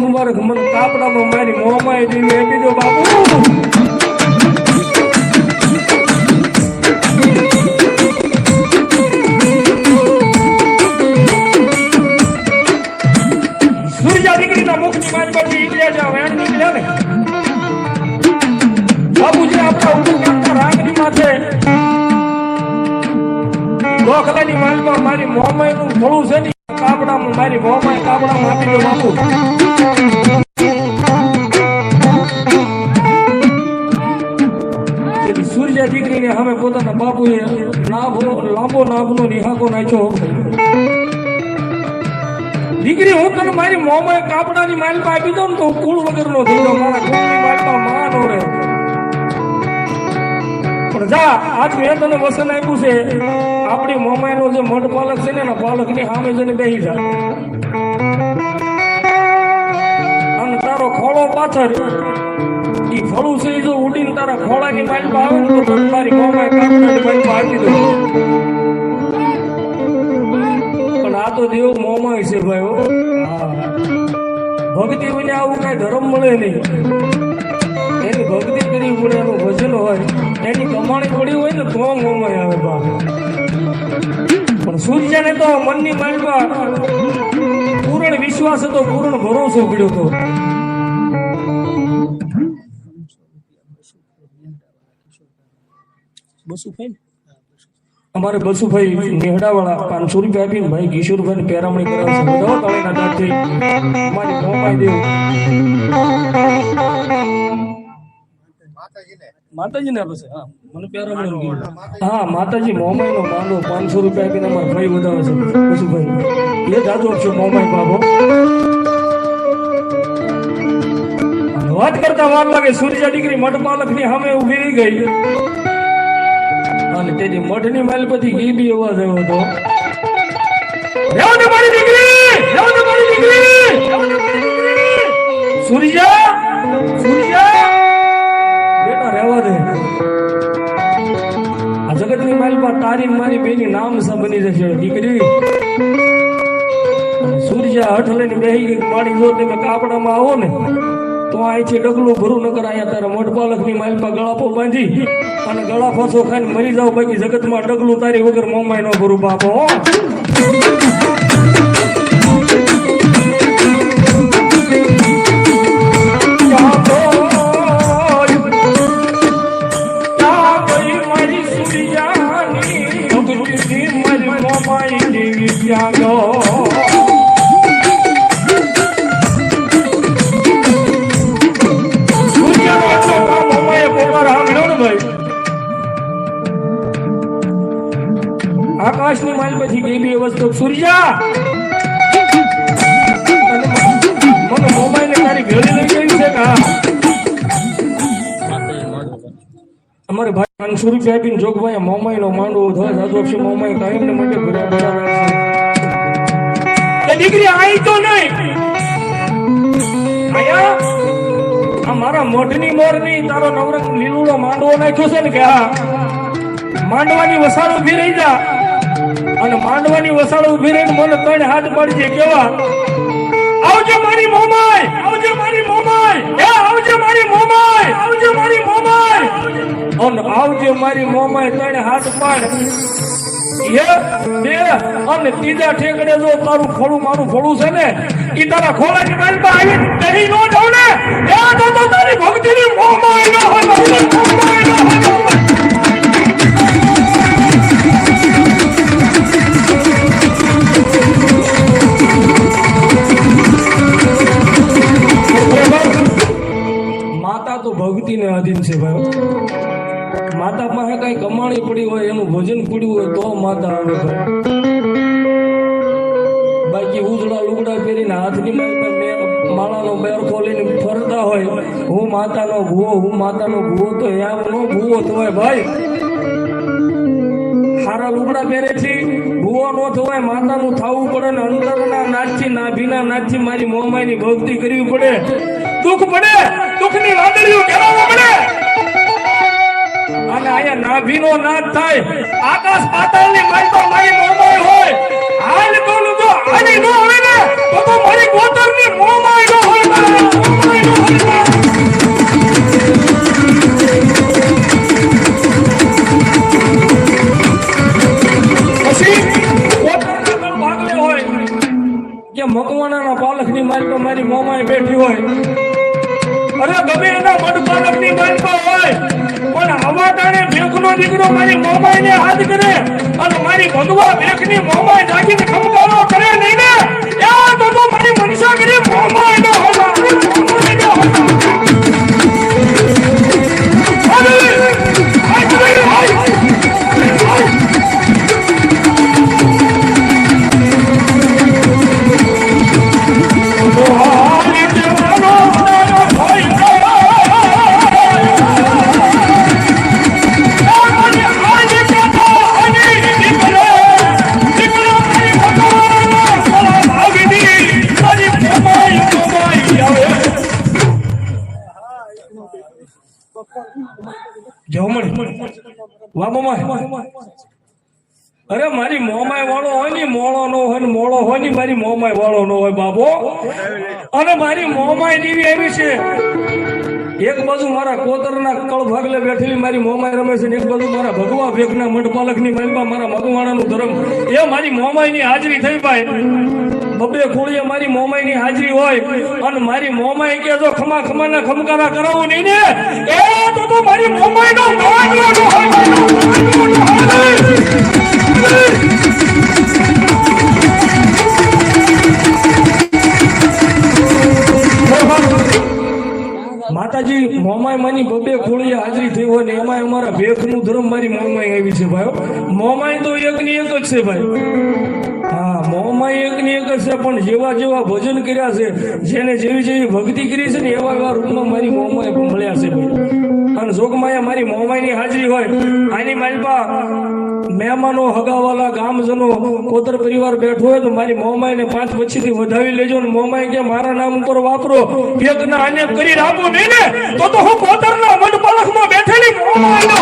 મુબારક મને કાપડામાં મારી મોમાએ દેવી આપી દો બાપુ. સૂર્યા દીકરીના મુખની માલમાંથી ઈડ્યા જા વેણ નીકળ્યા ને બાપુજી આપણા ઉદુકના રાગની માથે ગોખલાની માલમાં મારી મોમાઈનું થોડું છે ને કાપડામાં મારી મોમાઈ કાપડામાં આપી દો બાપુ. સૂર્યા દીકરીને અમે પોતાના બાપુએ લાંબો નાભનો નિહાકો નાખ્યો. દીકરી હું તને મારી મોમાઈ કાપડાની માલમાં આપી દઉં ને તો કુળ વગરનો થઈ જાઉં. મારા કુળની માલમાં માનો રહે. પણ જા આજ મેં તને વસન આપ્યું છે આપણી મોમાઈનો જે મઢ પાલક છે ને એના પાલકની સામે જઈને બેસી જાય અને તારો ખોળો પાછળ ઈ ફળું છે જો ઉડીને તારા ખોળાની માલમાં આવે ને તો તારી મોમાઈ કાપડાની માલમાં આપી દો. પણ આ તો દેવ મોમાઈ છે ભાઈ. ભક્તિ વિના આવું કઈ ધર્મ મળે નહીં. એની ભક્તિ કરવી પડે, એનું ભજન હોય, એની કમાણી પડી હોય ને તો મોમાઈ આવે બાપ. પણ સૂર્યને તો મનની માલમાં પૂર્ણ વિશ્વાસ હતો, પૂર્ણ ભરોસો પડ્યો હતો. અમારે બસુભાઈ નેહડાવાળા 500 રૂપિયા આપીને ભાઈ કિશોરભાઈ પેરામણી કરાવશે. અમારી મોમાઈ દેવ માતાજી ને પાસે હા મને પેરામણી હા માતાજી મોમાઈ નો માંડો 500 રૂપિયા આપીને અમારા ભાઈ વધાવે છે બસુભાઈ. એ જાજો છે મોમાઈ બાબો. વાત કરતા વાર લાગે. સૂર્યા દીકરી મઠ પાલક ની સામે ઉભી રહી ગઈ અને તેની મઠની માલ પછી ગીબી અવાજ આવ્યો હતો. સૂર્યા બેટા રહેવા દે. આ જગતની માલમાં તારી મારી બેની નામ સા બની જશે દીકરી. સૂર્યા હઠ લઈને બેહી ગઈ. મારી જો તમે કાપડામાં આવો ને તો અહીંથી ડગલું ભરું ન કર. અહીંયા તારા મઠ પાલકની માલમાં ગળાપો બાંધી અને ગળા ફાંસો ખાઈને મરી જાવ. બાકી જગતમાં ડગલું તારી વગર મોમાઈ નો ભરું બાપો. આકાશની માલ પછી કેવી વસ્તુ સૂર્યા મને મોબાઈલ ને તારી ઘરે લઈ ગઈ છે કા. અમારે ભાઈ 500 રૂપિયા આપીને જોગભાઈ મોમાઈ નો માંડવો થયો સાધુ છે. મોમાઈ કાયમ ને માટે ઘરે એ દીકરી આઈ તો નહીં આયા. આ મારા મોઢની મોરની તારો નવરંગ લીલુડો માંડવો નાખ્યો છે ને કે હા માંડવાની વસાળ ઉભી રહી જા અને માંડવાની વસાળ ઉભી રહીને મને 3 હાથ પાડજે. કેવા આવજો મારી મોમાઈ, આવજો મારી મોમાઈ, એ આવજો મારી મોમાઈ, આવજો મારી મોમાઈ અને આવજો મારી મોમાઈ 3 હાથ પાડ. એ બે અને ત્રીજા ઠેકડે જો તારું ખોળું મારું ખોળું છે ને ઈ તારા ખોળાની માલમાં આવી નહીં નો જાવ ને એ તો તારી ભક્તિની મોમાઈ ન હોય, મોમાઈ ન હોય. માતા તો ભક્તિ ને આધીન છે ભાઈ. માતા પાસે કઈ કમાણી પડી હોય, એનું ભજન પડ્યું હોય તો માતા આવે ભાઈ. બાકી ઉજળા લુગડા પહેરીને હાથની માળાનો બેર ખોલીને ફરતા હોય હું માતાનો ભૂવો, હું માતાનો ભૂવો, તો એમ નો ભૂવો થવાય ભાઈ. સારા લુગડા પહેરે છે ભૂવો નો થવાય. માતાનું થવું પડે ને અંદરના નાચથી નાભીના નાચથી મારી મોમાઈની ભક્તિ કરવી પડે. દુઃખ પડે, દુઃખની વાદળીઓ કેળવવા પડે અને અહીંયા નાભીનો નાદ થાય. આકાશ પાતાળની માલમાં મારી મોમાઈ હોય. હાલ કોનું જો આની ન હોય ને તો મારી ગોતરની મોમાઈ ન હોય. મારી મોમાય બેઠી હોય અરે ગમે એના મઢપાલકની માલપા હોય પણ આવા ટાણે ભેખનો દીકરો મારી મોમાઈને હાથ કરે અને મારી ભગવા ભેખની મોમાય જાગીને ખમકારો કરે નહીં ને ત્યાં તો મારી મનસા કરી મોમાયનો હોલા અરે મારી મોમાય વાળો હોય ને મોળો નો હોય ને મોળો હોય ને મારી મોમાય વાળો નો હોય બાબો અને મારી મોમાય જેવી આવી છે એક બાજુ મારા કોતરના કળ ભાગલે બેઠેલી મારી મોમાય રમે છે ને એક બાજુ મારા ભગવા ભેગના મઢપાલકની મહેલમાં મારા મગવાણાનું ધર્મ એ મારી મોમાયની હાજરી થઈ ભાઈ બબે ખોળીએ મારી મોમાયની હાજરી હોય અને મારી મોમાય કે જો ખમા ખમાના ખમકારા કરાવું નહીં ને એ તો મારી મોમાયનો માતાજી મોમાય માની બબે ખોળીએ હાજરી થઈ હોય ને એમાં અમારા ભેખનું ધર્મ મારી મોમાય આવી છે ભાઈ મોમાય તો એકની એક જ છે ભાઈ હા મોમાય એકની એક જ છે પણ જેવા જેવા ભજન કર્યા છે જેને જેવી જેવી ભક્તિ કરી છે ને એવા એવા રૂપમાં મારી મોમાય મળ્યા છે અને જોગમાયા મારી મોમાયની હાજરી હોય આની માલપા મહેમાનો હગાવાલા ગામજનો કોતર પરિવાર બેઠો હોય તો મારી મોમાયને 5 પછીથી વધાવી લેજો ને મોમાય કે મારા નામ ઉપર વાપરો ભેગના આને કરી રાખો નહીં ને તો હું કોતરના મઢપાલકમાં બેઠેલી મોમાયનો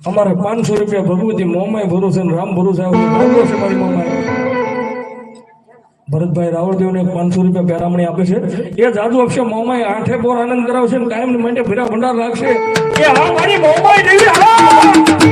અમારે 500 રૂપિયા ભગવતી મોમાય ભરોસે રામ ભરોસે મારી મોમાય ભરતભાઈ રાવળદેવ ને 500 રૂપિયા પેરામણી આપે છે એ જાદુ આપશે મોમાય આઠે પોર આનંદ કરાવશે ને કાયમ માટે ફેરા ભંડાર રાખશે એ હા મારી મોમાય દેવી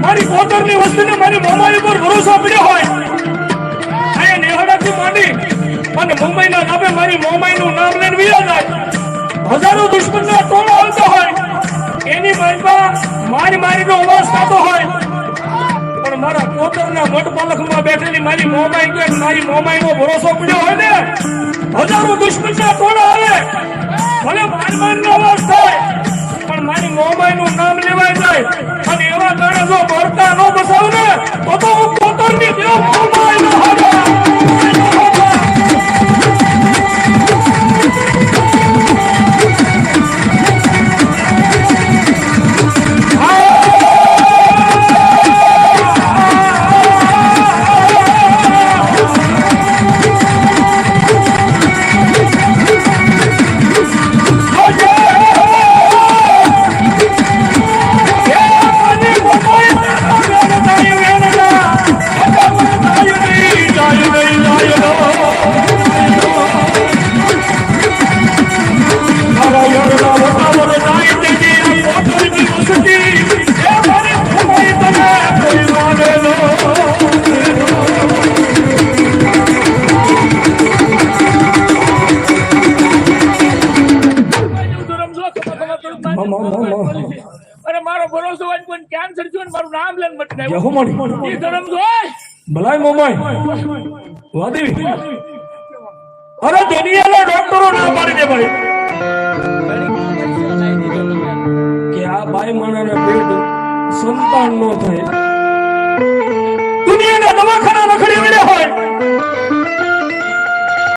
મારી કોતરની વસ્તીને મારી મોમાઈ પર ભરોસો પડ્યો હોય આ નેહડાથી માંડી અને મુંબઈના નામે મારી મોમાઈનું નામ લઈને વિયા જાય હજારો દુશ્મનના ટોળો આવતો હોય એની મારી મારીનો અવાજ થતો હોય પણ મારા કોતરના મઢપાલખમાં બેઠેલી મારી મોમાઈ કે મારી મોમાઈનો ભરોસો પડ્યો હોય ને હજારો દુશ્મનના ટોળો આવે ભલે મારનો અવાજ થાય પણ મારી મોમાઈનું નામ લેવાય જાય અને એવા કારણે જો ભરતા ન બસાવ ને તો હું કોતરની દેવ મોમાઈનો અરે મારો ભરોસો હોય કોઈ કેન્સર થયું ને મારું નામ લઈને મટી જાય હું મળી ઈ ધર્મ જોય ભલાઈ મોમાઈ વાદી અરે દુનિયાના ડોક્ટરો ના પાડી દે ભાઈ કે આ બાઈ માણાના પેટ સંતાન નો થાય દુનિયાના દવાખાના રખડી મળ્યા હોય